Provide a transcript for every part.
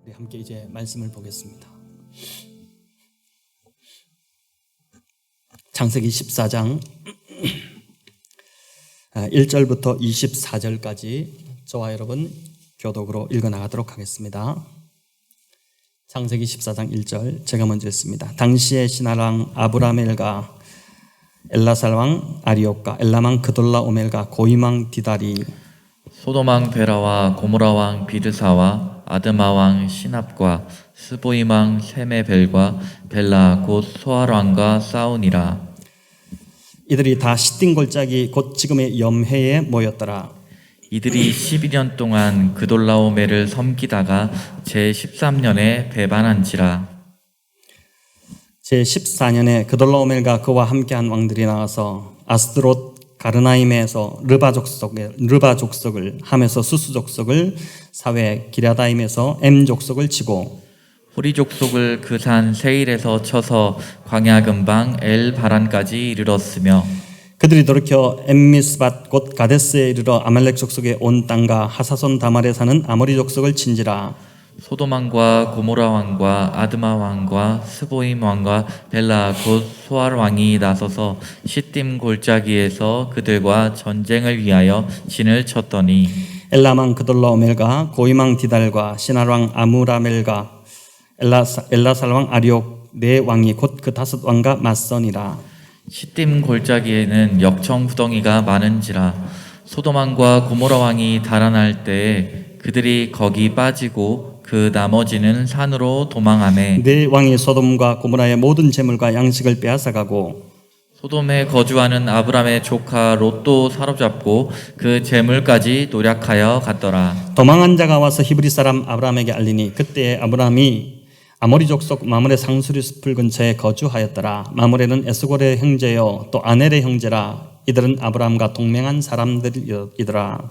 우리 함께 이제 말씀을 보겠습니다. 창세기 14장 1절부터 24절까지 저와 여러분 교독으로 읽어나가도록 하겠습니다. 창세기 14장 1절 제가 먼저 읽습니다. 당시에 신하랑 아브라멜과 엘라살 왕 아리옥과 엘람 그돌라오멜과 고임 왕 디달이 소돔 왕 베라와 고모라 왕 비드사와 아드마 왕 시납과 스보임 왕 세메벨과 벨라 곧 소알 왕과 싸우니라. 이들이 다 시딘 골짜기 곧 지금의 염해에 모였더라. 이들이 12년 동안 그돌라오멜을 섬기다가 제13년에 배반한지라. 제14년에 그돌라오멜과 그와 함께한 왕들이 나와서 아스드롯 가르나임에서 르바 족속을 함에서 수수 족속을 사회 기랴다임에서 엠 족속을 치고 호리 족속을 그 산 세일에서 쳐서 광야 근방 엘 바란까지 이르렀으며 그들이 돌이켜 엠미스밧 곧 가데스에 이르러 아말렉 족속의 온 땅과 하사손 다말에 사는 아모리 족속을 친지라. 소돔 왕과 고모라 왕과 아드마 왕과 스보임 왕과 벨라 곧 소알 왕이 나서서 시딤 골짜기에서 그들과 전쟁을 위하여 진을 쳤더니 엘람 왕 그돌라오멜과 고임 왕 디달과 시날 왕 아무라멜과 엘라살 왕 아리옥 네 왕이 곧 그 다섯 왕과 맞서니라. 시딤 골짜기에는 역청 구덩이가 많은지라. 소돔 왕과 고모라 왕이 달아날 때에 그들이 거기 빠지고 그 나머지는 산으로 도망하매 네 왕이 소돔과 고모라의 모든 재물과 양식을 빼앗아가고 소돔에 거주하는 아브람의 조카 롯도 사로잡고 그 재물까지 노략하여 갔더라. 도망한 자가 와서 히브리 사람 아브라함에게 알리니 그때에 아브라함이 아모리 족속 마므레 상수리 숲을 근처에 거주하였더라. 마므레는 에스골의 형제요 또 아넬의 형제라. 이들은 아브라함과 동맹한 사람들이더라.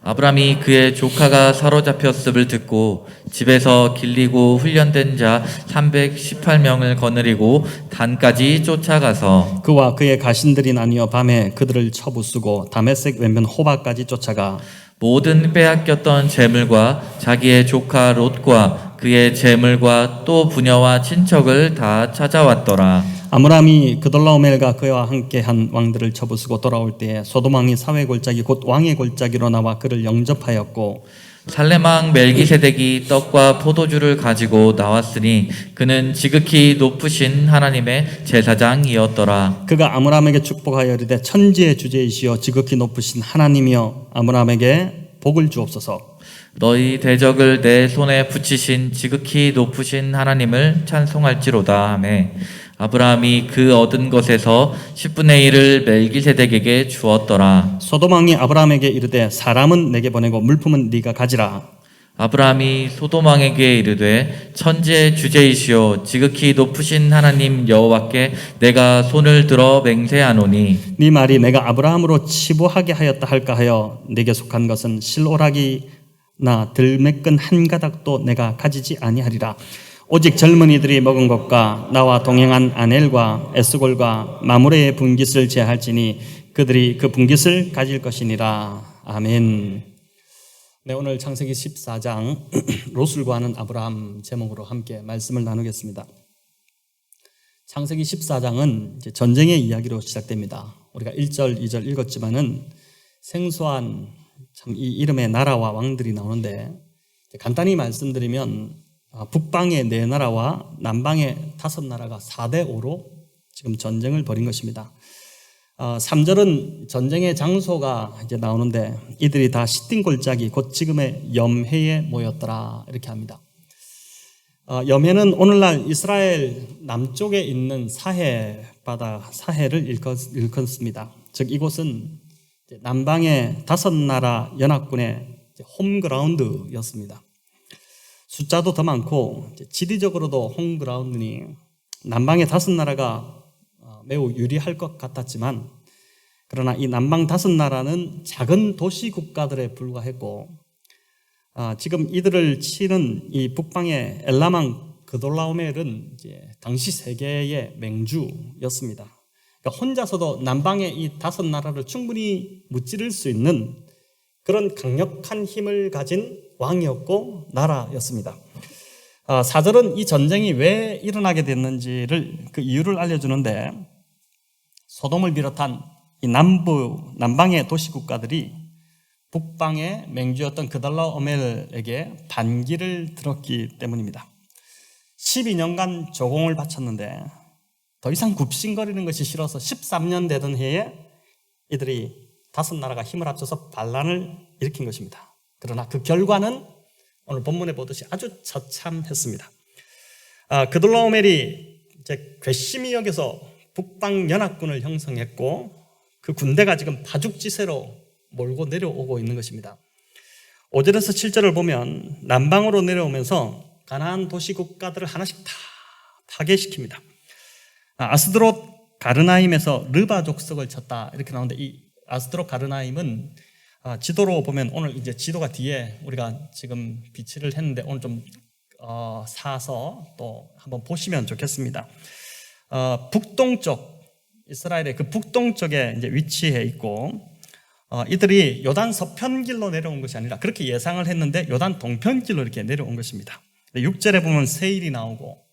아브람이 그의 조카가 사로잡혔음을 듣고 집에서 길리고 훈련된 자 318명을 거느리고 단까지 쫓아가서 그와 그의 가신들이 나뉘어 밤에 그들을 쳐부수고 다메섹 왼편 호바까지 쫓아가 모든 빼앗겼던 재물과 자기의 조카 롯과 그의 재물과 또 부녀와 친척을 다 찾아왔더라. 아므람이 그돌라오멜과 그와 함께한 왕들을 쳐부수고 돌아올 때에 소돔 왕이 사회 골짜기 곧 왕의 골짜기로 나와 그를 영접하였고 살렘 왕 멜기세덱이 떡과 포도주를 가지고 나왔으니 그는 지극히 높으신 하나님의 제사장이었더라. 그가 아므람에게 축복하여 이르되 천지의 주제이시여 지극히 높으신 하나님이여 아므람에게 복을 주옵소서. 너희 대적을 내 손에 붙이신 지극히 높으신 하나님을 찬송할지로다 하매 아브라함이 그 얻은 것에서 10분의 1을 멜기세덱에게 주었더라. 소돔 왕이 아브라함에게 이르되 사람은 내게 보내고 물품은 네가 가지라. 아브라함이 소돔 왕에게 이르되 천지의 주제이시오 지극히 높으신 하나님 여호와께 내가 손을 들어 맹세하노니 네 말이 내가 아브라함으로 치부하게 하였다 할까 하여 내게 속한 것은 실오라기나 들매끈 한 가닥도 내가 가지지 아니하리라. 오직 젊은이들이 먹은 것과 나와 동행한 아넬과 에스골과 마므레의 분깃을 제할지니 그들이 그 분깃을 가질 것이니라. 아멘. 네, 오늘 창세기 14장 롯을 구하는 아브라함 제목으로 함께 말씀을 나누겠습니다. 창세기 14장은 이제 전쟁의 이야기로 시작됩니다. 우리가 1절, 2절 읽었지만은 생소한 참 이 이름의 나라와 왕들이 나오는데 간단히 말씀드리면 북방의 4나라와 남방의 5나라가 4대5로 지금 전쟁을 벌인 것입니다. 3절은 전쟁의 장소가 이제 나오는데 이들이 다 시딘 골짜기 곧 지금의 염해에 모였더라 이렇게 합니다. 염해는 오늘날 이스라엘 남쪽에 있는 사해 바다 사해를 일컫습니다. 즉 이곳은 남방의 5나라 연합군의 홈그라운드였습니다. 숫자도 더 많고 지리적으로도 홈그라운드니 남방의 5나라가 매우 유리할 것 같았지만 그러나 이 남방 5나라는 작은 도시 국가들에 불과했고 지금 이들을 치는 이 북방의 엘람 그돌라오멜은 이제 당시 세계의 맹주였습니다. 그러니까 혼자서도 남방의 이 5나라를 충분히 무찌를 수 있는 그런 강력한 힘을 가진 왕이었고 나라였습니다. 4절은 이 전쟁이 왜 일어나게 됐는지를 그 이유를 알려주는데, 소돔을 비롯한 이 남방의 도시국가들이 북방의 맹주였던 그달라오멜에게 반기를 들었기 때문입니다. 12년간 조공을 바쳤는데 더 이상 굽신거리는 것이 싫어서 13년 되던 해에 이들이 5나라가 힘을 합쳐서 반란을 일으킨 것입니다. 그러나 그 결과는 오늘 본문에 보듯이 아주 처참했습니다. 그달라오멜이 이제 괘씸히 여겨서 북방 연합군을 형성했고, 그 군대가 지금 파죽지세로 몰고 내려오고 있는 것입니다. 5절에서 7절을 보면 남방으로 내려오면서 가나안 도시 국가들을 하나씩 다 파괴시킵니다. 아스드롯 가르나임에서 르바 족속을 쳤다 이렇게 나오는데, 이 아스드롯 가르나임은 지도로 보면, 오늘 이제 지도가 뒤에 우리가 지금 비치를 했는데 오늘 좀 사서 또 한번 보시면 좋겠습니다. 북동쪽, 이스라엘의 그 북동쪽에 이제 위치해 있고, 이들이 요단 서편길로 내려온 것이 아니라 그렇게 예상을 했는데 요단 동편길로 이렇게 내려온 것입니다. 6절에 보면 세일이 나오고,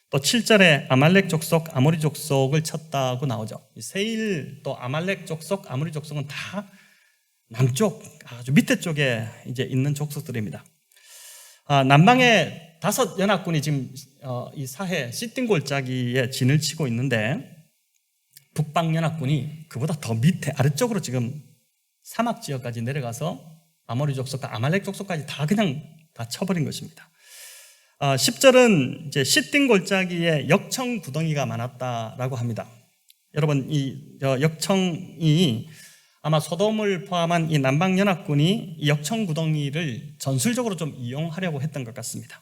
또 7절에 아말렉 족속, 아모리 족속을 쳤다고 나오죠. 세일 또 아말렉 족속, 아모리 족속은 다 남쪽 아주 밑에 쪽에 이제 있는 족속들입니다. 남방의 5 연합군이 지금 이 사해 시딘 골짜기에 진을 치고 있는데, 북방 연합군이 그보다 더 밑에 아래쪽으로 지금 사막 지역까지 내려가서 아모리 족속과 아말렉 족속까지 다 그냥 다 쳐버린 것입니다. 10절은 이제 시딘 골짜기에 역청 구덩이가 많았다라고 합니다. 여러분, 이 역청이 아마 소돔을 포함한 이 남방 연합군이 이 역청 구덩이를 전술적으로 좀 이용하려고 했던 것 같습니다.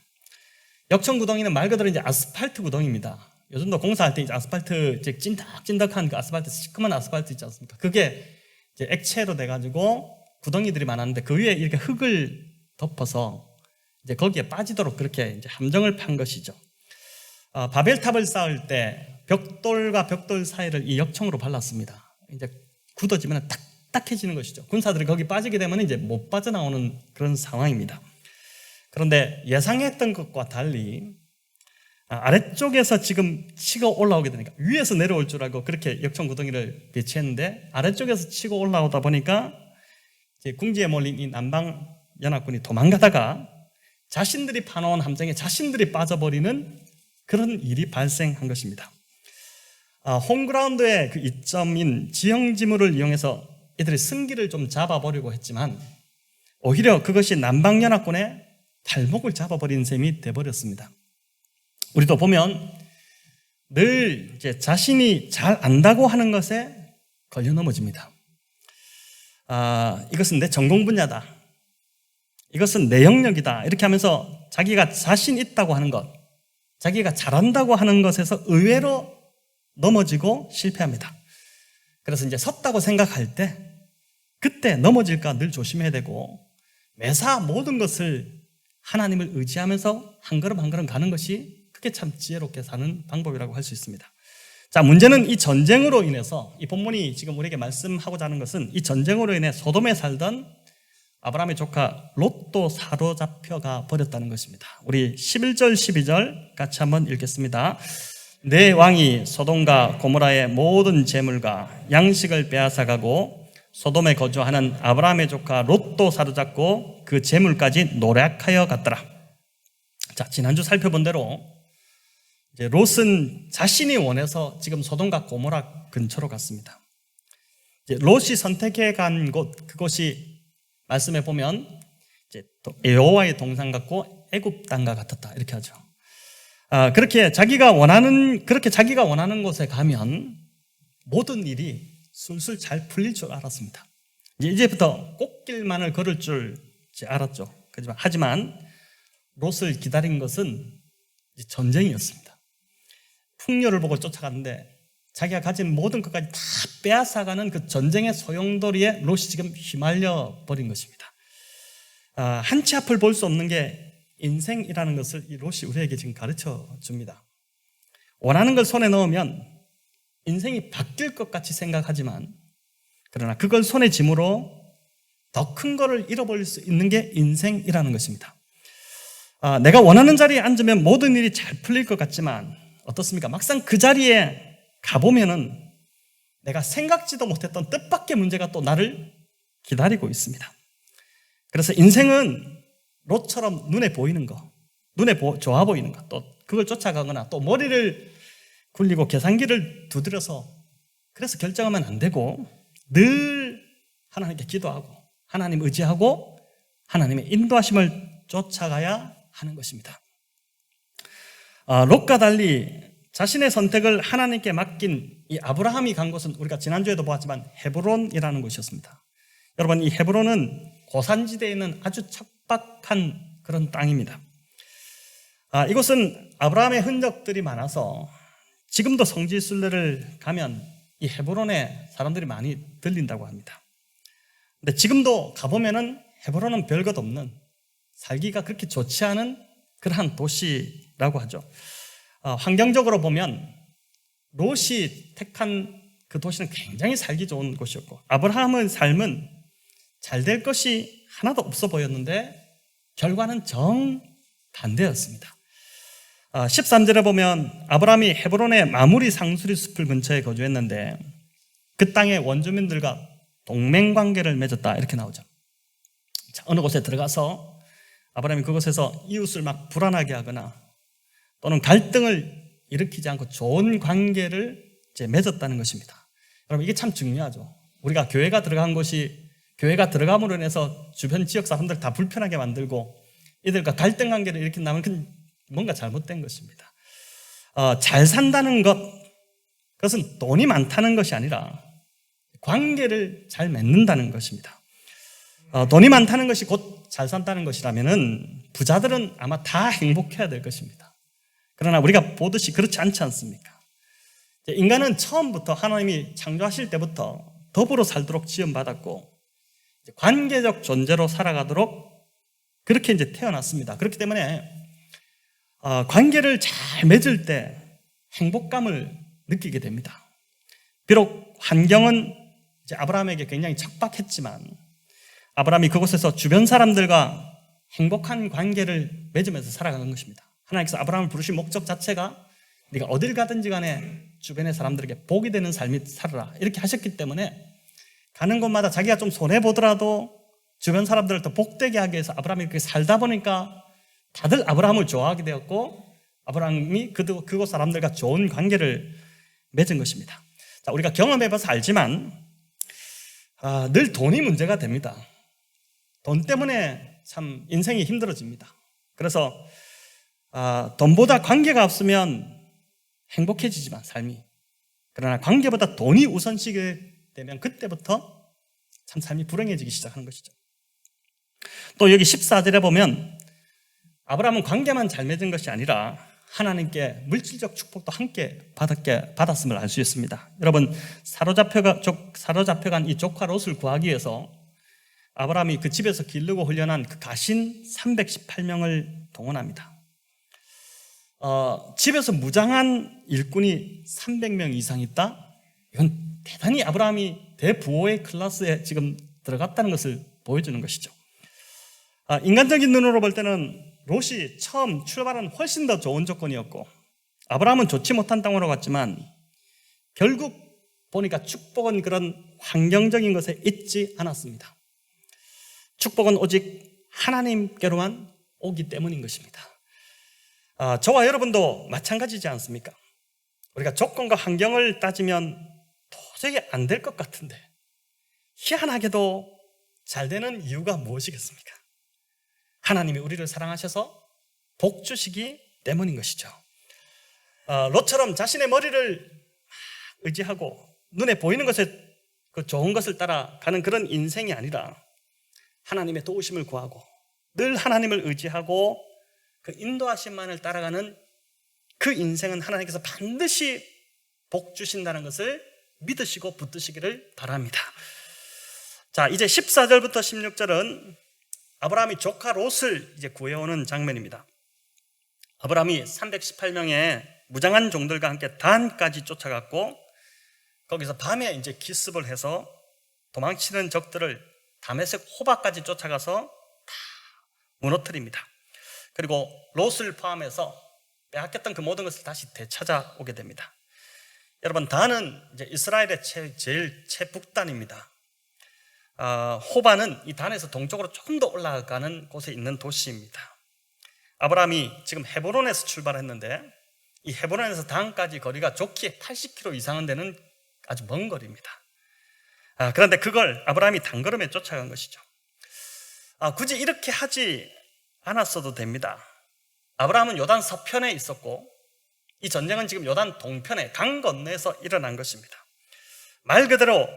역청 구덩이는 말 그대로 이제 아스팔트 구덩이입니다. 요즘도 공사할 때 이제 아스팔트, 이제 찐득찐득한 그 아스팔트, 시커먼 아스팔트 있지 않습니까? 그게 이제 액체로 돼가지고 구덩이들이 많았는데, 그 위에 이렇게 흙을 덮어서 이제 거기에 빠지도록 그렇게 이제 함정을 판 것이죠. 바벨탑을 쌓을 때 벽돌과 벽돌 사이를 이 역청으로 발랐습니다. 이제 굳어지면 딱딱해지는 것이죠. 군사들이 거기 빠지게 되면 이제 못 빠져나오는 그런 상황입니다. 그런데 예상했던 것과 달리 아래쪽에서 지금 치고 올라오게 되니까, 위에서 내려올 줄 알고 그렇게 역청 구덩이를 배치했는데 아래쪽에서 치고 올라오다 보니까 이제 궁지에 몰린 이 남방 연합군이 도망가다가 자신들이 파놓은 함정에 자신들이 빠져버리는 그런 일이 발생한 것입니다. 홈그라운드의 그 이점인 지형지물을 이용해서 이들이 승기를 좀 잡아보려고 했지만, 오히려 그것이 남방연합군의 발목을 잡아버린 셈이 돼버렸습니다. 우리도 보면 늘 이제 자신이 잘 안다고 하는 것에 걸려 넘어집니다. 이것은 내 전공 분야다, 이것은 내 영역이다, 이렇게 하면서 자기가 자신 있다고 하는 것, 자기가 잘한다고 하는 것에서 의외로 넘어지고 실패합니다. 그래서 이제 섰다고 생각할 때 그때 넘어질까 늘 조심해야 되고, 매사 모든 것을 하나님을 의지하면서 한 걸음 한 걸음 가는 것이 그게 참 지혜롭게 사는 방법이라고 할 수 있습니다. 자, 문제는 이 전쟁으로 인해서, 이 본문이 지금 우리에게 말씀하고자 하는 것은 이 전쟁으로 인해 소돔에 살던 아브라함의 조카 롯도 사로잡혀가 버렸다는 것입니다. 우리 11절 12절 같이 한번 읽겠습니다. 내 왕이 소돔과 고모라의 모든 재물과 양식을 빼앗아가고 소돔에 거주하는 아브라함의 조카 롯도 사로잡고 그 재물까지 노략하여 갔더라. 자, 지난주 살펴본 대로 이제 롯은 자신이 원해서 지금 소돔과 고모라 근처로 갔습니다. 이제 롯이 선택해 간 곳, 그곳이 말씀해 보면 이제 여호와의 동산 같고 애굽 땅과 같았다 이렇게 하죠. 그렇게 자기가 원하는 곳에 가면 모든 일이 술술 잘 풀릴 줄 알았습니다. 이제부터 꽃길만을 걸을 줄 알았죠. 하지만 롯을 기다린 것은 전쟁이었습니다. 풍요를 보고 쫓아갔는데 자기가 가진 모든 것까지 다 빼앗아가는 그 전쟁의 소용돌이에 롯이 지금 휘말려 버린 것입니다. 한치 앞을 볼 수 없는 게 인생이라는 것을 이 롯이 우리에게 지금 가르쳐 줍니다. 원하는 걸 손에 넣으면 인생이 바뀔 것 같이 생각하지만, 그러나 그걸 손에 쥰으로 더 큰 거를 잃어버릴 수 있는 게 인생이라는 것입니다. 내가 원하는 자리에 앉으면 모든 일이 잘 풀릴 것 같지만 어떻습니까? 막상 그 자리에 가보면은 내가 생각지도 못했던 뜻밖의 문제가 또 나를 기다리고 있습니다. 그래서 인생은 롯처럼 눈에 보이는 거, 눈에 좋아 보이는 거, 또 그걸 쫓아가거나 또 머리를 굴리고 계산기를 두드려서 그래서 결정하면 안 되고 늘 하나님께 기도하고 하나님 의지하고 하나님의 인도하심을 쫓아가야 하는 것입니다. 롯과 달리 자신의 선택을 하나님께 맡긴 이 아브라함이 간 곳은 우리가 지난주에도 보았지만 헤브론이라는 곳이었습니다. 여러분, 이 헤브론은 고산지대에 있는 아주 척박한 그런 땅입니다. 이곳은 아브라함의 흔적들이 많아서 지금도 성지순례를 가면 이 헤브론에 사람들이 많이 들린다고 합니다. 근데 지금도 가보면은 헤브론은 별것 없는, 살기가 그렇게 좋지 않은 그러한 도시라고 하죠. 환경적으로 보면 롯이 택한 그 도시는 굉장히 살기 좋은 곳이었고 아브라함의 삶은 잘 될 것이 하나도 없어 보였는데 결과는 정반대였습니다. 13절에 보면 아브라함이 헤브론의 마무리 상수리 숲을 근처에 거주했는데 그 땅의 원주민들과 동맹관계를 맺었다 이렇게 나오죠. 자, 어느 곳에 들어가서 아브라함이 그곳에서 이웃을 막 불안하게 하거나 또는 갈등을 일으키지 않고 좋은 관계를 이제 맺었다는 것입니다. 여러분, 이게 참 중요하죠. 우리가 교회가 들어간 곳이 교회가 들어감으로 인해서 주변 지역 사람들 다 불편하게 만들고 이들과 갈등 관계를 일으킨다면 그건 뭔가 잘못된 것입니다. 잘 산다는 것, 그것은 돈이 많다는 것이 아니라 관계를 잘 맺는다는 것입니다. 돈이 많다는 것이 곧 잘 산다는 것이라면은 부자들은 아마 다 행복해야 될 것입니다. 그러나 우리가 보듯이 그렇지 않지 않습니까? 인간은 처음부터 하나님이 창조하실 때부터 더불어 살도록 지음받았고 관계적 존재로 살아가도록 그렇게 이제 태어났습니다. 그렇기 때문에 관계를 잘 맺을 때 행복감을 느끼게 됩니다. 비록 환경은 이제 아브라함에게 굉장히 척박했지만 아브라함이 그곳에서 주변 사람들과 행복한 관계를 맺으면서 살아가는 것입니다. 하나님께서 아브라함을 부르신 목적 자체가 네가 어딜 가든지 간에 주변의 사람들에게 복이 되는 삶이 살아라 이렇게 하셨기 때문에 가는 곳마다 자기가 좀 손해보더라도 주변 사람들을 더 복되게 하기 위해서 아브라함이 그렇게 살다 보니까 다들 아브라함을 좋아하게 되었고 아브라함이 그곳 사람들과 좋은 관계를 맺은 것입니다. 자, 우리가 경험해봐서 알지만 늘 돈이 문제가 됩니다. 돈 때문에 참 인생이 힘들어집니다. 그래서 돈보다 관계가 없으면 행복해지지만 삶이, 그러나 관계보다 돈이 우선시게 되면 그때부터 참 삶이 불행해지기 시작하는 것이죠. 또 여기 14절에 보면 아브라함은 관계만 잘 맺은 것이 아니라 하나님께 물질적 축복도 함께 받았음을 알 수 있습니다. 여러분, 사로잡혀간 이 조카 롯을 구하기 위해서 아브라함이 그 집에서 기르고 훈련한 그 가신 318명을 동원합니다. 집에서 무장한 일꾼이 300명 이상 있다? 이건 대단히 아브라함이 대부호의 클래스에 지금 들어갔다는 것을 보여주는 것이죠. 인간적인 눈으로 볼 때는 롯이 처음 출발은 훨씬 더 좋은 조건이었고 아브라함은 좋지 못한 땅으로 갔지만 결국 보니까 축복은 그런 환경적인 것에 있지 않았습니다. 축복은 오직 하나님께로만 오기 때문인 것입니다. 저와 여러분도 마찬가지지 않습니까? 우리가 조건과 환경을 따지면 도저히 안 될 것 같은데 희한하게도 잘 되는 이유가 무엇이겠습니까? 하나님이 우리를 사랑하셔서 복 주시기 때문인 것이죠. 롯처럼 자신의 머리를 의지하고 눈에 보이는 것에 그 좋은 것을 따라가는 그런 인생이 아니라 하나님의 도우심을 구하고 늘 하나님을 의지하고 그 인도하심만을 따라가는 그 인생은 하나님께서 반드시 복 주신다는 것을 믿으시고 붙드시기를 바랍니다. 자, 이제 14절부터 16절은 아브라함이 조카 롯을 이제 구해오는 장면입니다. 아브라함이 318명의 무장한 종들과 함께 단까지 쫓아갔고 거기서 밤에 이제 기습을 해서 도망치는 적들을 다메섹 호바까지 쫓아가서 다 무너뜨립니다. 그리고 롯을 포함해서 빼앗겼던 그 모든 것을 다시 되찾아오게 됩니다. 여러분, 단은 이제 이스라엘의 제일 최북단입니다. 호바는 이 단에서 동쪽으로 조금 더 올라가는 곳에 있는 도시입니다. 아브라함이 지금 헤브론에서 출발했는데 이 헤브론에서 단까지 거리가 좋게 80km 이상은 되는 아주 먼 거리입니다. 그런데 그걸 아브라함이 단걸음에 쫓아간 것이죠. 굳이 이렇게 하지 않았어도 됩니다. 아브라함은 요단 서편에 있었고 이 전쟁은 지금 요단 동편에 강 건너에서 일어난 것입니다. 말 그대로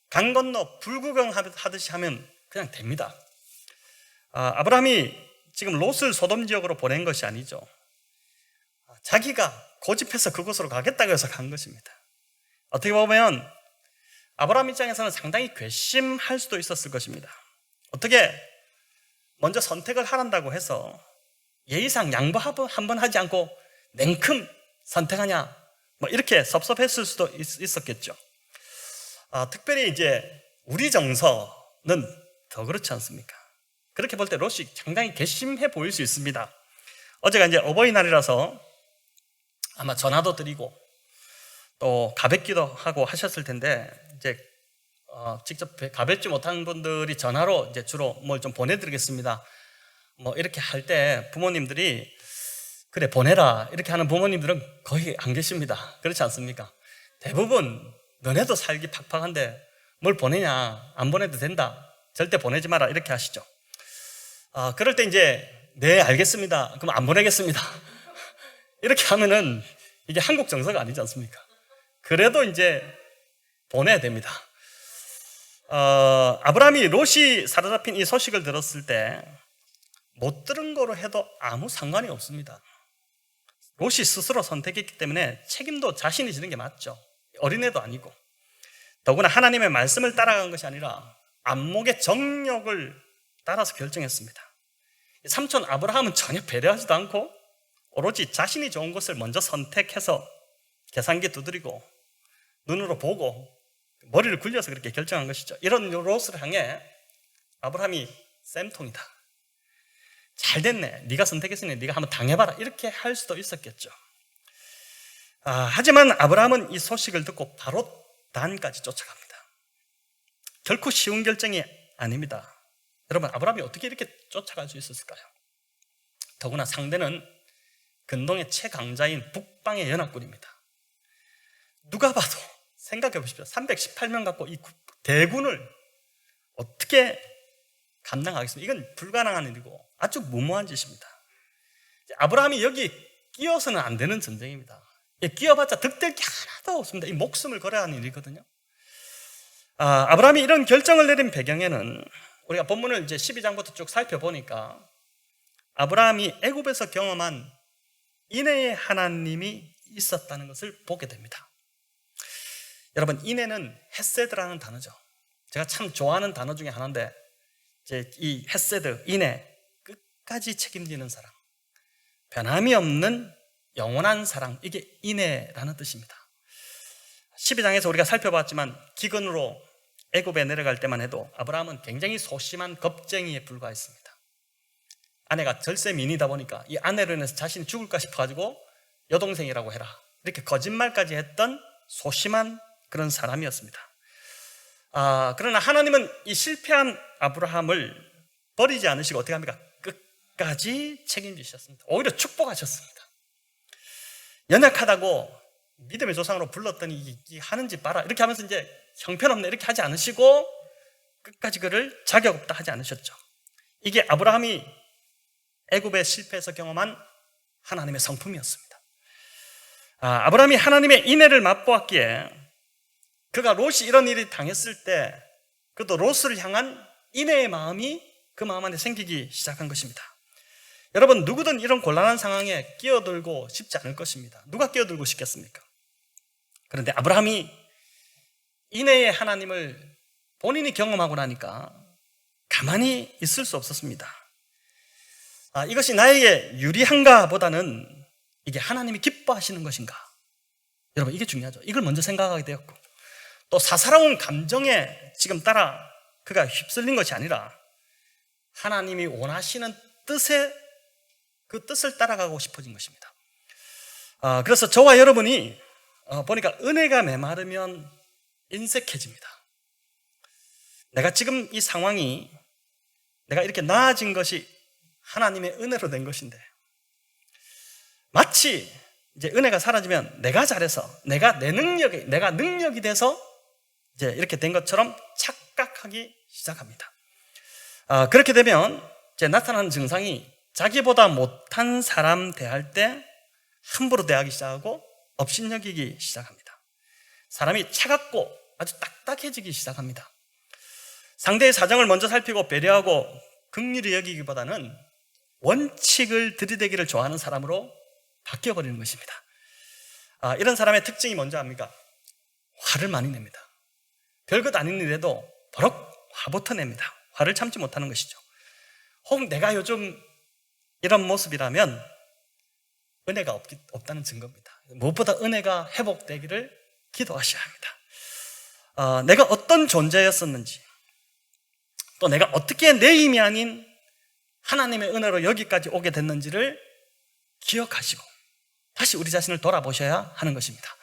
강 건너 불구경하듯이 하면 그냥 됩니다. 아브라함이 지금 롯을 소돔 지역으로 보낸 것이 아니죠. 자기가 고집해서 그곳으로 가겠다고 해서 간 것입니다. 어떻게 보면 아브라함 입장에서는 상당히 괘씸할 수도 있었을 것입니다. 어떻게 먼저 선택을 하란다고 해서 예의상 양보 한번 하지 않고 냉큼 선택하냐, 뭐 이렇게 섭섭했을 수도 있었겠죠. 특별히 이제 우리 정서는 더 그렇지 않습니까? 그렇게 볼 때 롯이 상당히 괘씸해 보일 수 있습니다. 어제가 이제 어버이날이라서 아마 전화도 드리고 또 가뵙기도 하고 하셨을 텐데 이제 직접 가뵙지 못한 분들이 전화로 이제 주로 뭘 좀 보내드리겠습니다. 뭐 이렇게 할 때 부모님들이 그래 보내라 이렇게 하는 부모님들은 거의 안 계십니다. 그렇지 않습니까? 대부분 너네도 살기 팍팍한데 뭘 보내냐, 안 보내도 된다, 절대 보내지 마라 이렇게 하시죠. 그럴 때 이제 네 알겠습니다, 그럼 안 보내겠습니다 이렇게 하면은 이게 한국 정서가 아니지 않습니까? 그래도 이제 보내야 됩니다. 아브라함이 롯이 사로잡힌 이 소식을 들었을 때 못 들은 거로 해도 아무 상관이 없습니다. 롯이 스스로 선택했기 때문에 책임도 자신이 지는 게 맞죠. 어린애도 아니고. 더구나 하나님의 말씀을 따라간 것이 아니라 안목의 정욕을 따라서 결정했습니다. 삼촌 아브라함은 전혀 배려하지도 않고 오로지 자신이 좋은 것을 먼저 선택해서 계산기 두드리고 눈으로 보고 머리를 굴려서 그렇게 결정한 것이죠. 이런 롯을 향해 아브라함이 쌤통이다, 잘 됐네, 네가 선택했으니 네가 한번 당해봐라 이렇게 할 수도 있었겠죠. 하지만 아브라함은 이 소식을 듣고 바로 단까지 쫓아갑니다. 결코 쉬운 결정이 아닙니다. 여러분, 아브라함이 어떻게 이렇게 쫓아갈 수 있었을까요? 더구나 상대는 근동의 최강자인 북방의 연합군입니다. 누가 봐도 생각해 보십시오. 318명 갖고 이 대군을 어떻게 감당하겠습니까? 이건 불가능한 일이고 아주 무모한 짓입니다. 아브라함이 여기 끼어서는 안 되는 전쟁입니다. 끼어봤자 득될 게 하나도 없습니다. 이 목숨을 걸어야 하는 일이거든요. 아브라함이 이런 결정을 내린 배경에는 우리가 본문을 이제 12장부터 쭉 살펴보니까 아브라함이 애굽에서 경험한 인애의 하나님이 있었다는 것을 보게 됩니다. 여러분, 인애는 헤세드라는 단어죠. 제가 참 좋아하는 단어 중에 하나인데 이제 이 헤세드, 인애, 끝까지 책임지는 사랑, 변함이 없는 영원한 사랑, 이게 인애라는 뜻입니다. 12장에서 우리가 살펴봤지만 기근으로 애굽에 내려갈 때만 해도 아브라함은 굉장히 소심한 겁쟁이에 불과했습니다. 아내가 절세미인이다 보니까 이 아내로 인해서 자신이 죽을까 싶어가지고 여동생이라고 해라 이렇게 거짓말까지 했던 소심한 그런 사람이었습니다. 그러나 하나님은 이 실패한 아브라함을 버리지 않으시고 어떻게 합니까? 끝까지 책임지셨습니다. 오히려 축복하셨습니다. 연약하다고 믿음의 조상으로 불렀더니 하는 짓 봐라 이렇게 하면서 이제 형편없네 이렇게 하지 않으시고 끝까지 그를 자격 없다 하지 않으셨죠. 이게 아브라함이 애굽에 실패해서 경험한 하나님의 성품이었습니다. 아브라함이 하나님의 인애를 맛보았기에 그가 롯이 이런 일이 당했을 때 그도 롯을 향한 인애의 마음이 그 마음 안에 생기기 시작한 것입니다. 여러분, 누구든 이런 곤란한 상황에 끼어들고 싶지 않을 것입니다. 누가 끼어들고 싶겠습니까? 그런데 아브라함이 인애의 하나님을 본인이 경험하고 나니까 가만히 있을 수 없었습니다. 이것이 나에게 유리한가 보다는 이게 하나님이 기뻐하시는 것인가, 여러분 이게 중요하죠. 이걸 먼저 생각하게 되었고 또 사사로운 감정에 지금 따라 그가 휩쓸린 것이 아니라 하나님이 원하시는 뜻에 그 뜻을 따라가고 싶어진 것입니다. 그래서 저와 여러분이 보니까 은혜가 메마르면 인색해집니다. 내가 지금 이 상황이 내가 이렇게 나아진 것이 하나님의 은혜로 된 것인데, 마치 이제 은혜가 사라지면 내가 잘해서 내가 능력이 돼서 이제 이렇게 된 것처럼 착각하기 시작합니다. 그렇게 되면 이제 나타나는 증상이 자기보다 못한 사람 대할 때 함부로 대하기 시작하고 업신여기기 시작합니다. 사람이 차갑고 아주 딱딱해지기 시작합니다. 상대의 사정을 먼저 살피고 배려하고 긍휼히 여기기보다는 원칙을 들이대기를 좋아하는 사람으로 바뀌어버리는 것입니다. 이런 사람의 특징이 뭔지 압니까? 화를 많이 냅니다. 별것 아닌 일에도 버럭 화부터 냅니다. 화를 참지 못하는 것이죠. 혹 내가 요즘 이런 모습이라면 은혜가 없다는 증거입니다. 무엇보다 은혜가 회복되기를 기도하셔야 합니다. 내가 어떤 존재였었는지, 또 내가 어떻게 내 힘이 아닌 하나님의 은혜로 여기까지 오게 됐는지를 기억하시고 다시 우리 자신을 돌아보셔야 하는 것입니다.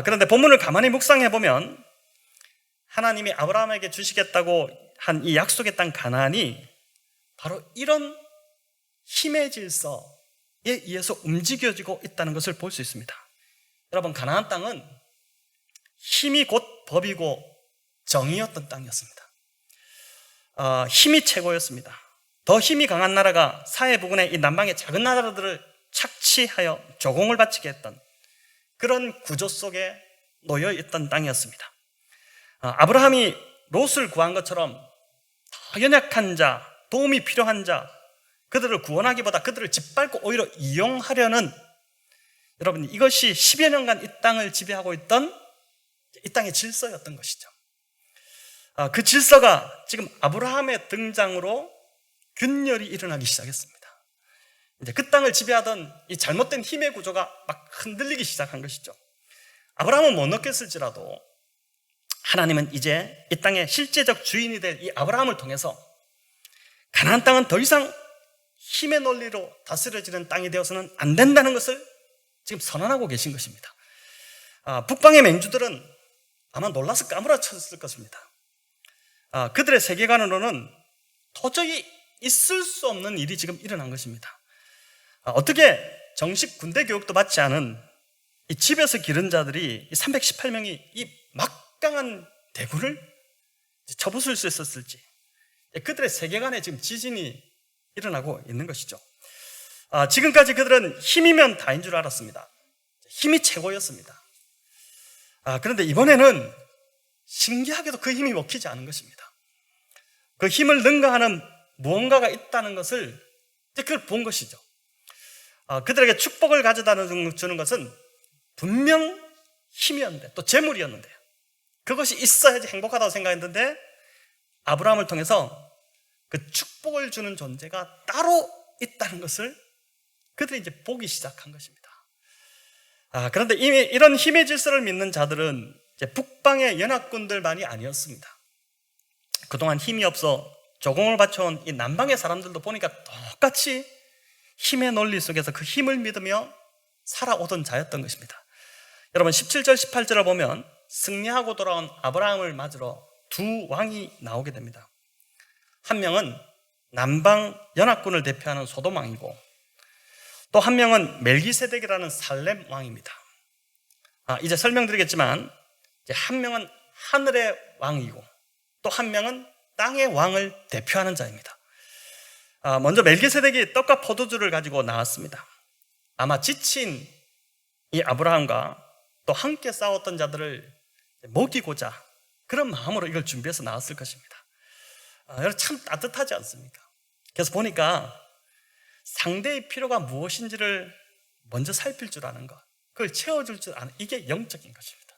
그런데 본문을 가만히 묵상해 보면 하나님이 아브라함에게 주시겠다고 한 이 약속의 땅 가나안이 바로 이런 힘의 질서에 의해서 움직여지고 있다는 것을 볼 수 있습니다. 여러분, 가나안 땅은 힘이 곧 법이고 정의였던 땅이었습니다. 힘이 최고였습니다. 더 힘이 강한 나라가 사해 부근의 이 남방의 작은 나라들을 착취하여 조공을 바치게 했던 그런 구조 속에 놓여 있던 땅이었습니다. 아브라함이 롯을 구한 것처럼 더 연약한 자, 도움이 필요한 자, 그들을 구원하기보다 그들을 짓밟고 오히려 이용하려는, 여러분, 이것이 10여 년간 이 땅을 지배하고 있던 이 땅의 질서였던 것이죠. 그 질서가 지금 아브라함의 등장으로 균열이 일어나기 시작했습니다. 이제 그 땅을 지배하던 이 잘못된 힘의 구조가 막 흔들리기 시작한 것이죠. 아브라함은 못 넣겠을지라도 하나님은 이제 이 땅의 실제적 주인이 될 이 아브라함을 통해서 가나안 땅은 더 이상 힘의 논리로 다스려지는 땅이 되어서는 안 된다는 것을 지금 선언하고 계신 것입니다. 북방의 맹주들은 아마 놀라서 까무라쳤을 것입니다. 그들의 세계관으로는 도저히 있을 수 없는 일이 지금 일어난 것입니다. 어떻게 정식 군대 교육도 받지 않은 이 집에서 기른 자들이 318명이 이 막강한 대군을 쳐부술 수 있었을지, 그들의 세계관에 지금 지진이 일어나고 있는 것이죠. 지금까지 그들은 힘이면 다인 줄 알았습니다. 힘이 최고였습니다. 그런데 이번에는 신기하게도 그 힘이 먹히지 않은 것입니다. 그 힘을 능가하는 무언가가 있다는 것을 그걸 본 것이죠. 그들에게 축복을 가져다 주는 것은 분명 힘이었는데, 또 재물이었는데요. 그것이 있어야지 행복하다고 생각했는데 아브라함을 통해서 그 축복을 주는 존재가 따로 있다는 것을 그들이 이제 보기 시작한 것입니다. 그런데 이미 이런 힘의 질서를 믿는 자들은 이제 북방의 연합군들만이 아니었습니다. 그동안 힘이 없어 조공을 바쳐온 이 남방의 사람들도 보니까 똑같이 힘의 논리 속에서 그 힘을 믿으며 살아오던 자였던 것입니다. 여러분, 17절 18절을 보면 승리하고 돌아온 아브라함을 맞으러 두 왕이 나오게 됩니다. 한 명은 남방 연합군을 대표하는 소돔 왕이고, 또 한 명은 멜기세덱이라는 살렘 왕입니다. 이제 설명드리겠지만, 이제 한 명은 하늘의 왕이고 또 한 명은 땅의 왕을 대표하는 자입니다. 먼저 멜기세덱이 떡과 포도주를 가지고 나왔습니다. 아마 지친 이 아브라함과 또 함께 싸웠던 자들을 먹이고자 그런 마음으로 이걸 준비해서 나왔을 것입니다. 여러분, 참 따뜻하지 않습니까? 그래서 보니까 상대의 필요가 무엇인지를 먼저 살필 줄 아는 것, 그걸 채워줄 줄 아는, 이게 영적인 것입니다.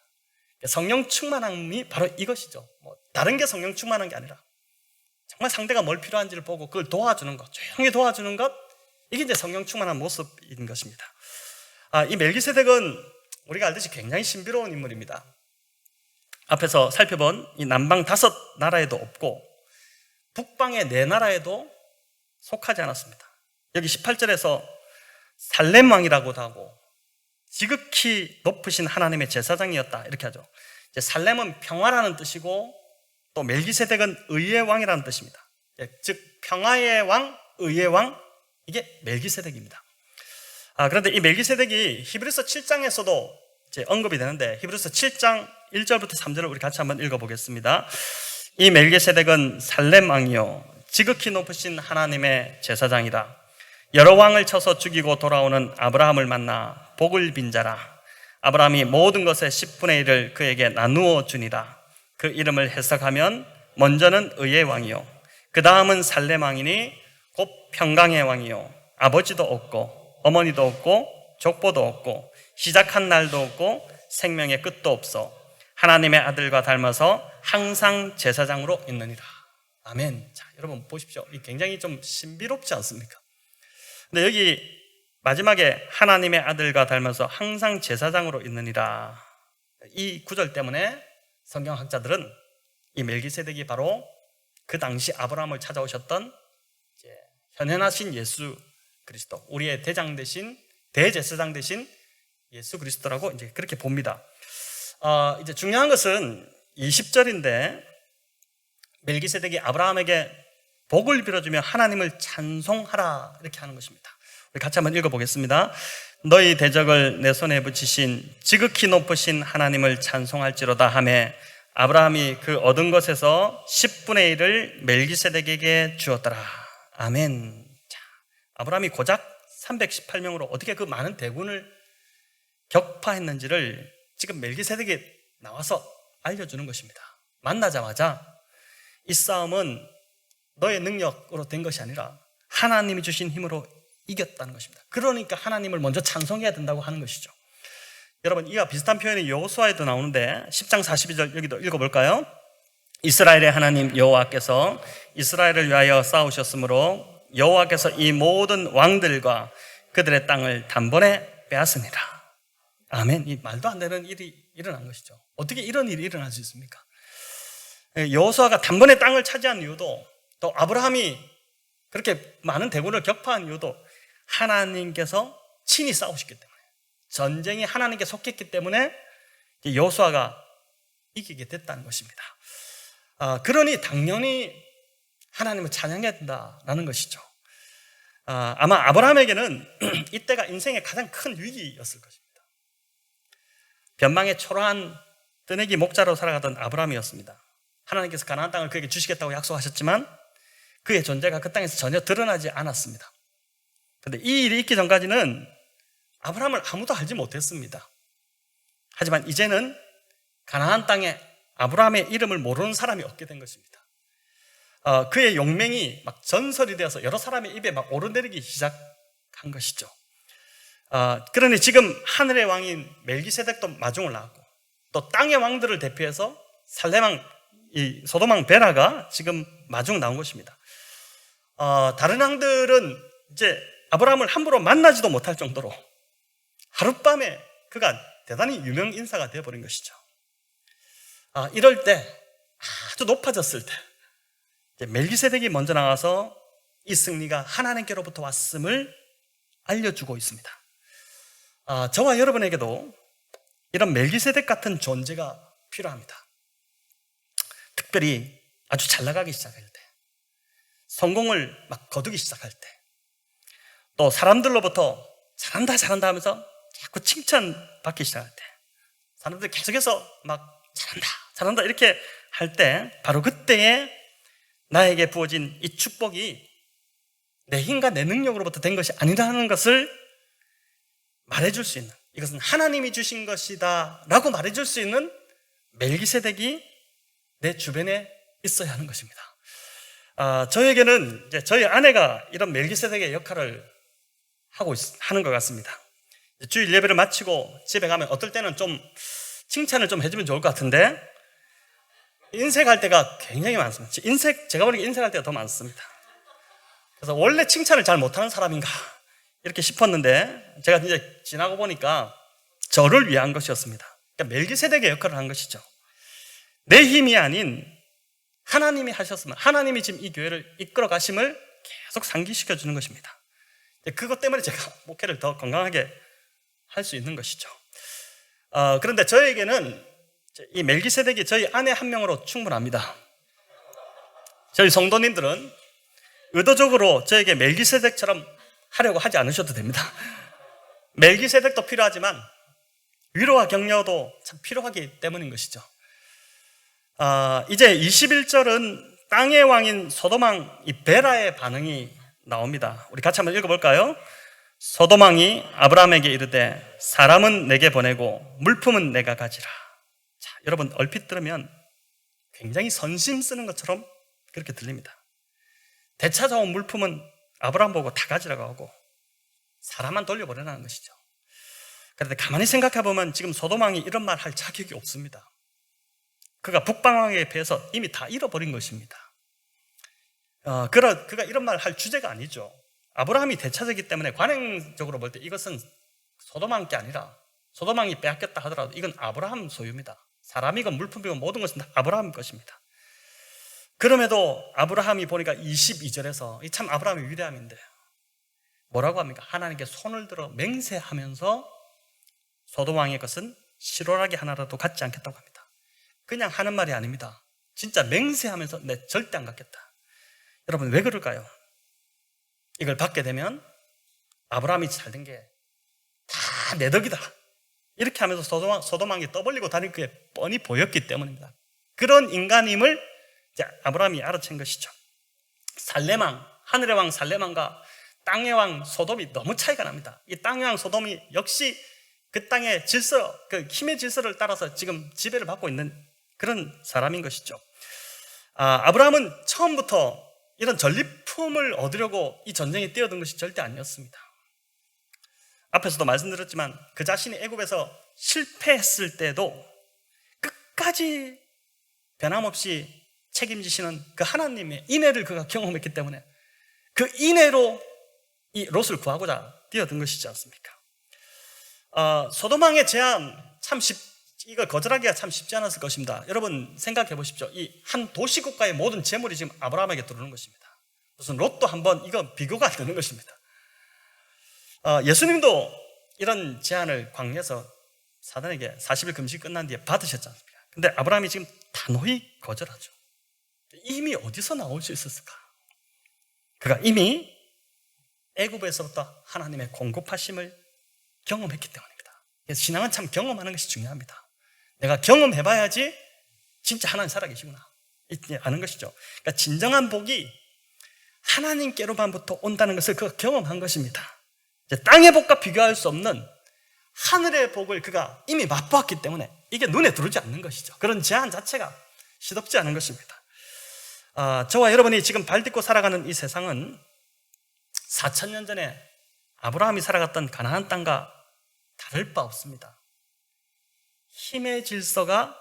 성령 충만함이 바로 이것이죠. 다른 게 성령 충만한 게 아니라 정말 상대가 뭘 필요한지를 보고 그걸 도와주는 것, 조용히 도와주는 것, 이게 이제 성령 충만한 모습인 것입니다. 이 멜기세덱은 우리가 알듯이 굉장히 신비로운 인물입니다. 앞에서 살펴본 이 남방 5나라에도 없고 북방의 4나라에도 속하지 않았습니다. 여기 18절에서 살렘 왕이라고도 하고 지극히 높으신 하나님의 제사장이었다 이렇게 하죠. 이제 살렘은 평화라는 뜻이고 또 멜기세덱은 의의 왕이라는 뜻입니다. 즉 평화의 왕, 의의 왕, 이게 멜기세덱입니다. 그런데 이 멜기세덱이 히브리서 7장에서도 이제 언급이 되는데 히브리서 7장 1절부터 3절을 우리 같이 한번 읽어보겠습니다. 이 멜기세덱은 살렘 왕이요 지극히 높으신 하나님의 제사장이라. 여러 왕을 쳐서 죽이고 돌아오는 아브라함을 만나 복을 빈 자라. 아브라함이 모든 것의 10분의 1을 그에게 나누어 주니라. 그 이름을 해석하면 먼저는 의의 왕이요 그 다음은 살렘 왕이니 곧 평강의 왕이요 아버지도 없고 어머니도 없고 족보도 없고 시작한 날도 없고 생명의 끝도 없어 하나님의 아들과 닮아서 항상 제사장으로 있느니라. 아멘. 자, 여러분 보십시오. 이 굉장히 좀 신비롭지 않습니까? 근데 여기 마지막에 하나님의 아들과 닮아서 항상 제사장으로 있느니라. 이 구절 때문에 성경학자들은 이 멜기세덱이 바로 그 당시 아브라함을 찾아오셨던 현현하신 예수 그리스도, 우리의 대장 대신 대제사장 대신 예수 그리스도라고 이제 그렇게 봅니다. 이제 중요한 것은 20절인데 멜기세덱이 아브라함에게 복을 빌어주며 하나님을 찬송하라 이렇게 하는 것입니다. 우리 같이 한번 읽어보겠습니다. 너희 대적을 내 손에 붙이신 지극히 높으신 하나님을 찬송할지로다 하매 아브라함이 그 얻은 것에서 10분의 1을 멜기세덱에게 주었더라. 아멘. 자, 아브라함이 고작 318명으로 어떻게 그 많은 대군을 격파했는지를 지금 멜기세덱이 나와서 알려주는 것입니다. 만나자마자 이 싸움은 너의 능력으로 된 것이 아니라 하나님이 주신 힘으로 이겼다는 것입니다. 그러니까 하나님을 먼저 찬송해야 된다고 하는 것이죠. 여러분, 이와 비슷한 표현이 여호수아에도 나오는데 10장 42절 여기도 읽어볼까요? 이스라엘의 하나님 여호와께서 이스라엘을 위하여 싸우셨으므로 여호와께서 이 모든 왕들과 그들의 땅을 단번에 빼앗으니라. 아멘. 이 말도 안 되는 일이 일어난 것이죠. 어떻게 이런 일이 일어날 수 있습니까? 여호수아가 단번에 땅을 차지한 이유도, 또 아브라함이 그렇게 많은 대군을 격파한 이유도 하나님께서 친히 싸우셨기 때문에, 전쟁이 하나님께 속했기 때문에 여호수아가 이기게 됐다는 것입니다. 그러니 당연히 하나님을 찬양해야 된다라는 것이죠. 아마 아브라함에게는 이때가 인생의 가장 큰 위기였을 것입니다. 변방의 초라한 뜨내기 목자로 살아가던 아브라함이었습니다. 하나님께서 가나안 땅을 그에게 주시겠다고 약속하셨지만 그의 존재가 그 땅에서 전혀 드러나지 않았습니다. 그런데 이 일이 있기 전까지는 아브라함을 아무도 알지 못했습니다. 하지만 이제는 가나안 땅에 아브라함의 이름을 모르는 사람이 없게 된 것입니다. 그의 용맹이 막 전설이 되어서 여러 사람의 입에 막 오르내리기 시작한 것이죠. 그러니 지금 하늘의 왕인 멜기세덱도 마중을 나왔고, 또 땅의 왕들을 대표해서 살렘왕, 이 소돔왕 베라가 지금 마중 나온 것입니다. 다른 왕들은 이제 아브라함을 함부로 만나지도 못할 정도로 하룻밤에 그가 대단히 유명 인사가 되어버린 것이죠. 이럴 때, 아주 높아졌을 때 이제 멜기세덱이 먼저 나와서 이 승리가 하나님께로부터 왔음을 알려주고 있습니다. 저와 여러분에게도 이런 멜기세덱 같은 존재가 필요합니다. 특별히 아주 잘 나가기 시작할 때, 성공을 막 거두기 시작할 때, 또 사람들로부터 잘한다 하면서 자꾸 칭찬받기 시작할 때, 사람들이 계속해서 막 잘한다 이렇게 할 때, 바로 그때에 나에게 부어진 이 축복이 내 힘과 내 능력으로부터 된 것이 아니라는 것을 말해줄 수 있는, 이것은 하나님이 주신 것이다 라고 말해줄 수 있는 멜기세덱이 내 주변에 있어야 하는 것입니다. 저에게는 이제 저희 아내가 이런 멜기세덱의 역할을 하는 것 같습니다. 주일 예배를 마치고 집에 가면 어떨 때는 좀 칭찬을 좀 해주면 좋을 것 같은데, 인색할 때가 굉장히 많습니다. 제가 보기에 인색할 때가 더 많습니다. 그래서 원래 칭찬을 잘 못하는 사람인가 이렇게 싶었는데, 제가 이제 지나고 보니까 저를 위한 것이었습니다. 그러니까 멜기세덱의 역할을 한 것이죠. 내 힘이 아닌 하나님이 하셨으면, 하나님이 지금 이 교회를 이끌어 가심을 계속 상기시켜 주는 것입니다. 그것 때문에 제가 목회를 더 건강하게 할 수 있는 것이죠. 그런데 저에게는 이 멜기세덱이 저희 아내 한 명으로 충분합니다. 저희 성도님들은 의도적으로 저에게 멜기세덱처럼 하려고 하지 않으셔도 됩니다. 멜기세덱도 필요하지만 위로와 격려도 참 필요하기 때문인 것이죠. 이제 21절은 땅의 왕인 소돔왕 이 베라의 반응이 나옵니다. 우리 같이 한번 읽어볼까요? 소돔왕이 아브라함에게 이르되 사람은 내게 보내고 물품은 내가 가지라. 자, 여러분 얼핏 들으면 굉장히 선심 쓰는 것처럼 그렇게 들립니다. 되찾아온 물품은 아브라함 보고 다 가지라고 하고 사람만 돌려보내라는 것이죠. 그런데 가만히 생각해 보면 지금 소돔왕이 이런 말 할 자격이 없습니다. 그가 북방왕에 비해서 이미 다 잃어버린 것입니다. 그가 이런 말 할 주제가 아니죠. 아브라함이 대차제이기 때문에 관행적으로 볼 때 이것은 소돔왕께 아니라 소돔왕이 빼앗겼다 하더라도 이건 아브라함 소유입니다. 사람이건 물품이건 모든 것은 다 아브라함 것입니다. 그럼에도 아브라함이 보니까 22절에서 참 아브라함의 위대함인데 뭐라고 합니까? 하나님께 손을 들어 맹세하면서 소돔왕의 것은 실오라기 하나라도 갖지 않겠다고 합니다. 그냥 하는 말이 아닙니다. 진짜 맹세하면서 내 절대 안 갖겠다. 여러분 왜 그럴까요? 이걸 받게 되면 아브라함이 잘된 게 다 내 덕이다 이렇게 하면서 소돔왕이 떠벌리고 다닐 게 뻔히 보였기 때문입니다. 그런 인간임을 이제 아브라함이 알아챈 것이죠. 살레망, 하늘의 왕 살레망과 땅의 왕 소돔이 너무 차이가 납니다. 이 땅의 왕 소돔이 역시 그 땅의 질서, 그 힘의 질서를 따라서 지금 지배를 받고 있는 그런 사람인 것이죠. 아브라함은 처음부터 이런 전리품을 얻으려고 이 전쟁에 뛰어든 것이 절대 아니었습니다. 앞에서도 말씀드렸지만 그 자신이 애굽에서 실패했을 때도 끝까지 변함없이 책임지시는 그 하나님의 인애를 그가 경험했기 때문에 그 인애로 이 롯을 구하고자 뛰어든 것이지 않습니까? 소돔왕의 제안 이걸 거절하기가 참 쉽지 않았을 것입니다. 여러분 생각해 보십시오. 이 한 도시국가의 모든 재물이 지금 아브라함에게 들어오는 것입니다. 무슨 롯도 한번 이거 비교가 안 되는 것입니다. 예수님도 이런 제안을 광야에서 사단에게 40일 금식 끝난 뒤에 받으셨지 않습니까? 근데 아브라함이 지금 단호히 거절하죠. 이미 어디서 나올 수 있었을까? 그가 이미 애굽에서부터 하나님의 공급하심을 경험했기 때문입니다. 그래서 신앙은 참 경험하는 것이 중요합니다. 내가 경험해봐야지 진짜 하나님 살아계시구나 아는 것이죠. 그러니까 진정한 복이 하나님께로만부터 온다는 것을 그가 경험한 것입니다. 이제 땅의 복과 비교할 수 없는 하늘의 복을 그가 이미 맛보았기 때문에 이게 눈에 들어오지 않는 것이죠. 그런 제한 자체가 시덥지 않은 것입니다. 저와 여러분이 지금 발딛고 살아가는 이 세상은 4,000년 전에 아브라함이 살아갔던 가나안 땅과 다를 바 없습니다. 힘의 질서가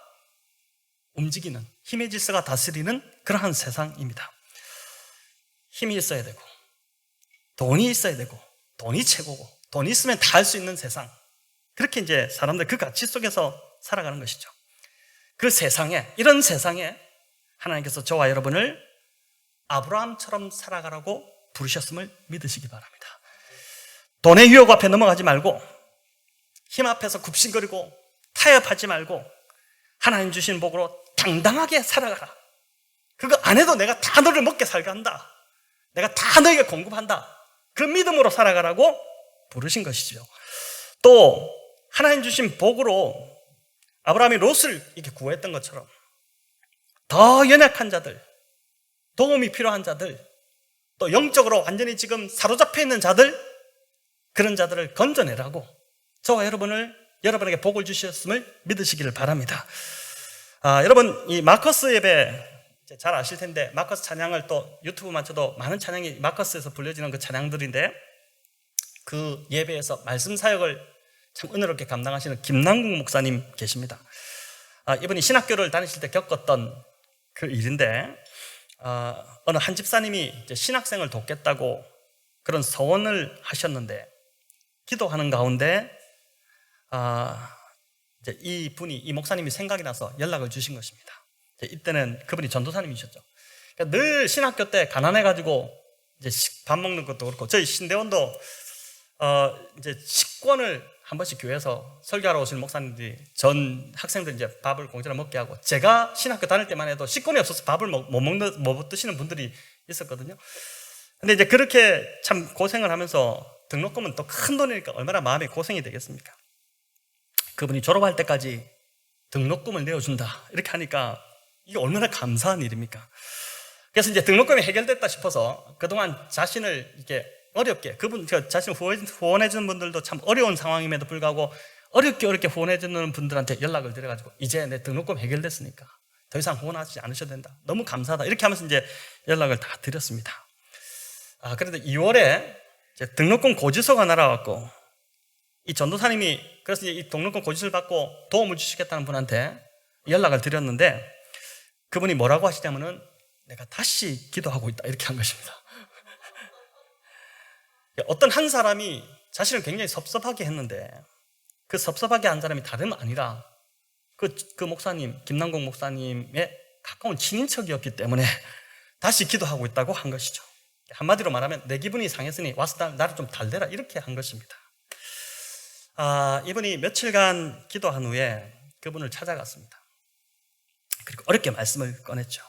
움직이는, 힘의 질서가 다스리는 그러한 세상입니다. 힘이 있어야 되고 돈이 있어야 되고 돈이 최고고 돈이 있으면 다 할 수 있는 세상, 그렇게 이제 사람들 그 가치 속에서 살아가는 것이죠. 그 세상에, 이런 세상에 하나님께서 저와 여러분을 아브라함처럼 살아가라고 부르셨음을 믿으시기 바랍니다. 돈의 유혹 앞에 넘어가지 말고 힘 앞에서 굽신거리고 타협하지 말고 하나님 주신 복으로 당당하게 살아가라. 그거 안 해도 내가 다 너를 먹게 살게 한다. 내가 다 너에게 공급한다. 그 믿음으로 살아가라고 부르신 것이죠. 또 하나님 주신 복으로 아브라함이 롯을 이렇게 구했던 것처럼 더 연약한 자들, 도움이 필요한 자들, 또 영적으로 완전히 지금 사로잡혀 있는 자들, 그런 자들을 건져내라고 저와 여러분에게 복을 주셨음을 믿으시기를 바랍니다. 여러분, 이 마커스 예배 잘 아실 텐데, 마커스 찬양을 또 유튜브만 쳐도 많은 찬양이 마커스에서 불려지는 그 찬양들인데, 그 예배에서 말씀 사역을 참 은혜롭게 감당하시는 김남국 목사님 계십니다. 이분이 신학교를 다니실 때 겪었던 그 일인데, 어느 한 집사님이 이제 신학생을 돕겠다고 그런 서원을 하셨는데, 기도하는 가운데 이제 이 목사님이 생각이 나서 연락을 주신 것입니다. 이때는 그분이 전도사님이셨죠. 그러니까 늘 신학교 때 가난해가지고 이제 밥 먹는 것도 그렇고, 저희 신대원도 이제 식권을 한 번씩 교회에서 설교하러 오신 목사님들이 전 학생들 이제 밥을 공짜로 먹게 하고, 제가 신학교 다닐 때만 해도 식권이 없어서 밥을 못 드시는 분들이 있었거든요. 근데 이제 그렇게 참 고생을 하면서, 등록금은 또 큰 돈이니까 얼마나 마음이 고생이 되겠습니까? 그분이 졸업할 때까지 등록금을 내어준다 이렇게 하니까 이게 얼마나 감사한 일입니까? 그래서 이제 등록금이 해결됐다 싶어서 그동안 자신을 이렇게 어렵게, 자신을 후원해주는 분들도 참 어려운 상황임에도 불구하고 어렵게 후원해주는 분들한테 연락을 드려가지고, 이제 내 등록금 해결됐으니까 더 이상 후원하지 않으셔도 된다, 너무 감사하다, 이렇게 하면서 이제 연락을 다 드렸습니다. 그런데 2월에 이제 등록금 고지서가 날아왔고, 이 전도사님이 그래서 이제 이 등록금 고지서를 받고 도움을 주시겠다는 분한테 연락을 드렸는데, 그분이 뭐라고 하시냐면은 내가 다시 기도하고 있다 이렇게 한 것입니다. 어떤 한 사람이 자신을 굉장히 섭섭하게 했는데, 그 섭섭하게 한 사람이 다름 아니라 그 목사님, 김남국 목사님의 가까운 친인척이었기 때문에 다시 기도하고 있다고 한 것이죠. 한마디로 말하면 내 기분이 상했으니 와서 나를 좀 달래라 이렇게 한 것입니다. 이분이 며칠간 기도한 후에 그분을 찾아갔습니다. 그리고 어렵게 말씀을 꺼냈죠.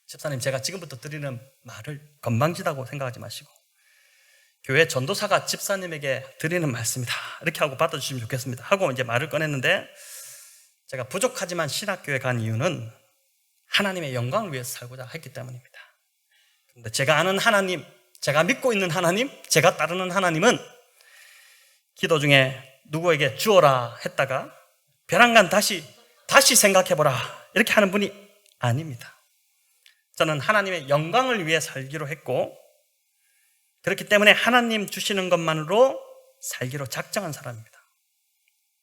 집사님, 제가 지금부터 드리는 말을 건방지다고 생각하지 마시고 교회 전도사가 집사님에게 드리는 말씀이다 이렇게 하고 받아주시면 좋겠습니다 하고 이제 말을 꺼냈는데, 제가 부족하지만 신학교에 간 이유는 하나님의 영광을 위해서 살고자 했기 때문입니다. 그런데 제가 아는 하나님, 제가 믿고 있는 하나님, 제가 따르는 하나님은 기도 중에 누구에게 주어라 했다가 벼랑간 다시 생각해보라 이렇게 하는 분이 아닙니다. 저는 하나님의 영광을 위해 살기로 했고, 그렇기 때문에 하나님 주시는 것만으로 살기로 작정한 사람입니다.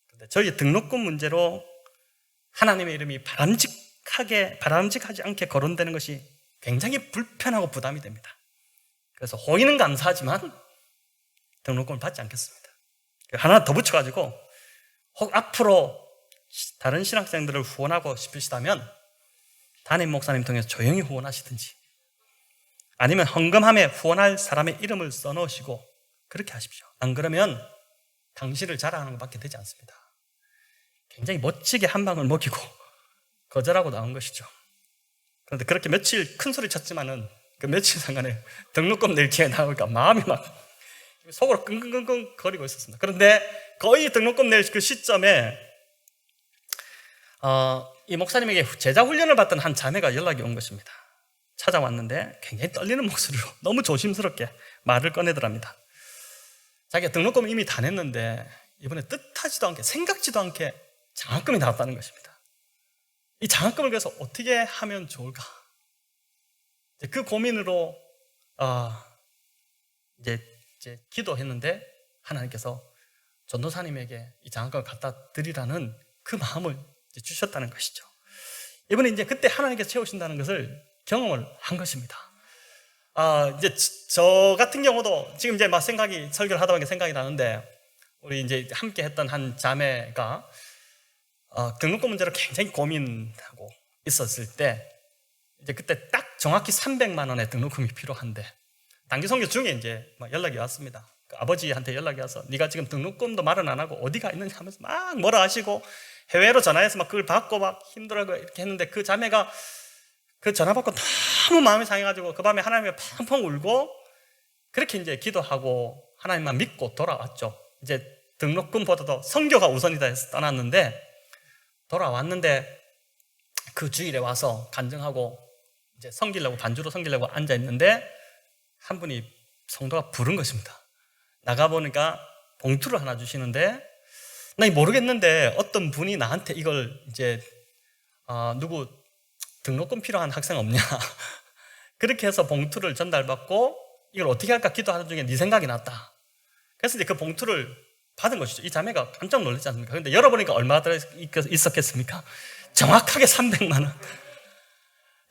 그런데 저희 등록금 문제로 하나님의 이름이 바람직하지 않게 거론되는 것이 굉장히 불편하고 부담이 됩니다. 그래서 호의는 감사하지만 등록금을 받지 않겠습니다. 하나 더 붙여가지고, 혹 앞으로 다른 신학생들을 후원하고 싶으시다면 담임 목사님 통해서 조용히 후원하시든지, 아니면 헌금함에 후원할 사람의 이름을 써놓으시고 그렇게 하십시오. 안 그러면 당신을 자랑하는 것밖에 되지 않습니다. 굉장히 멋지게 한 방을 먹이고 거절하고 나온 것이죠. 그런데 그렇게 며칠 큰 소리 쳤지만은 그 며칠 상간에 등록금 낼 기회가 나오니까 마음이 막 속으로 끙끙끙끙 거리고 있었습니다. 그런데 거의 등록금 낼 그 시점에 이 목사님에게 제자 훈련을 받던 한 자매가 연락이 온 것입니다. 찾아왔는데 굉장히 떨리는 목소리로 너무 조심스럽게 말을 꺼내더랍니다. 자기가 등록금 이미 다 냈는데 이번에 뜻하지도 않게, 생각지도 않게 장학금이 나왔다는 것입니다. 이 장학금을 그래서 어떻게 하면 좋을까? 그 고민으로 이제 기도했는데 하나님께서 전도사님에게 이 장학금을 갖다 드리라는 그 마음을 주셨다는 것이죠. 이번에 이제 그때 하나님께서 채우신다는 것을 경험을 한 것입니다. 이제 저 같은 경우도 지금 이제 막 설교를 하다 보니까 생각이 나는데, 우리 이제 함께 했던 한 자매가 등록금 문제로 굉장히 고민하고 있었을 때, 이제 그때 딱 정확히 300만 원의 등록금이 필요한데, 단기 선교 중에 이제 막 연락이 왔습니다. 그 아버지한테 연락이 와서 네가 지금 등록금도 말은 안 하고 어디가 있느냐 하면서 막 뭐라 하시고, 해외로 전화해서 막 그걸 받고 막 힘들어하고 이렇게 했는데, 그 자매가 그 전화 받고 너무 마음이 상해가지고 그 밤에 하나님을 펑펑 울고 그렇게 이제 기도하고 하나님만 믿고 돌아왔죠. 이제 등록금보다도 선교가 우선이다 해서 떠났는데, 돌아왔는데 그 주일에 와서 간증하고 이제 반주로 섬기려고 앉아 있는데 한 분이 성도가 부른 것입니다. 나가 보니까 봉투를 하나 주시는데, 나 모르겠는데 어떤 분이 나한테 이걸 이제 누구 등록금 필요한 학생 없냐 그렇게 해서 봉투를 전달받고, 이걸 어떻게 할까 기도하는 중에 네 생각이 났다. 그래서 이제 그 봉투를 받은 것이죠. 이 자매가 깜짝 놀랐지 않습니까? 그런데 열어보니까 얼마나 있었겠습니까? 정확하게 300만 원.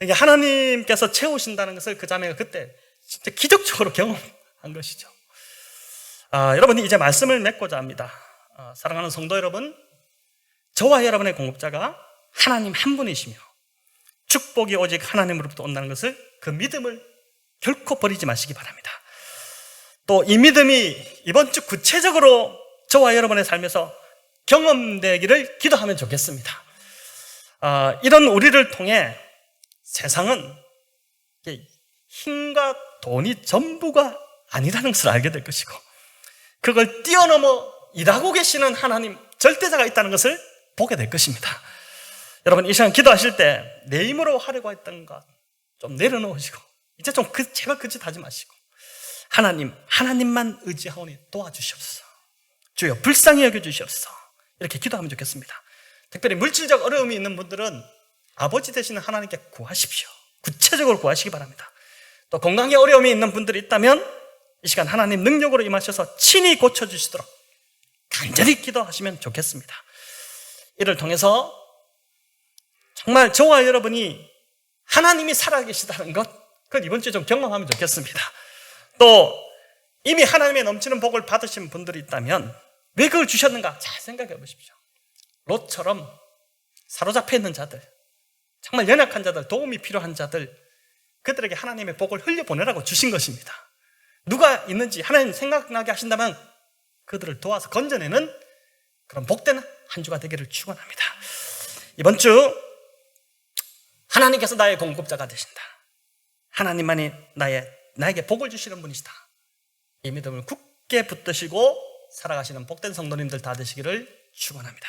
이게 하나님께서 채우신다는 것을 그 자매가 그때 진짜 기적적으로 경험한 것이죠. 여러분이 이제 말씀을 맺고자 합니다. 사랑하는 성도 여러분, 저와 여러분의 공급자가 하나님 한 분이시며 축복이 오직 하나님으로부터 온다는 것을, 그 믿음을 결코 버리지 마시기 바랍니다. 또 이 믿음이 이번 주 구체적으로 저와 여러분의 삶에서 경험되기를 기도하면 좋겠습니다. 이런 우리를 통해 세상은 힘과 돈이 전부가 아니라는 것을 알게 될 것이고, 그걸 뛰어넘어 일하고 계시는 하나님 절대자가 있다는 것을 보게 될 것입니다. 여러분, 이 시간 기도하실 때 내 힘으로 하려고 했던 것 좀 내려놓으시고, 이제 좀 제발 그 짓 하지 마시고, 하나님만 의지하오니 도와주시옵소서. 주여 불쌍히 여겨주시옵소서. 이렇게 기도하면 좋겠습니다. 특별히 물질적 어려움이 있는 분들은 아버지 되시는 하나님께 구하십시오. 구체적으로 구하시기 바랍니다. 또 건강에 어려움이 있는 분들이 있다면 이 시간 하나님 능력으로 임하셔서 친히 고쳐주시도록 간절히 기도하시면 좋겠습니다. 이를 통해서 정말 저와 여러분이 하나님이 살아계시다는 것, 그걸 이번 주에 좀 경험하면 좋겠습니다. 또 이미 하나님의 넘치는 복을 받으신 분들이 있다면 왜 그걸 주셨는가 잘 생각해 보십시오. 롯처럼 사로잡혀 있는 자들, 정말 연약한 자들, 도움이 필요한 자들, 그들에게 하나님의 복을 흘려보내라고 주신 것입니다. 누가 있는지 하나님 생각나게 하신다면 그들을 도와서 건져내는 그런 복된 한 주가 되기를 축원합니다. 이번 주 하나님께서 나의 공급자가 되신다. 하나님만이 나에게 복을 주시는 분이시다. 이 믿음을 굳게 붙드시고 살아가시는 복된 성도님들 다 되시기를 축원합니다.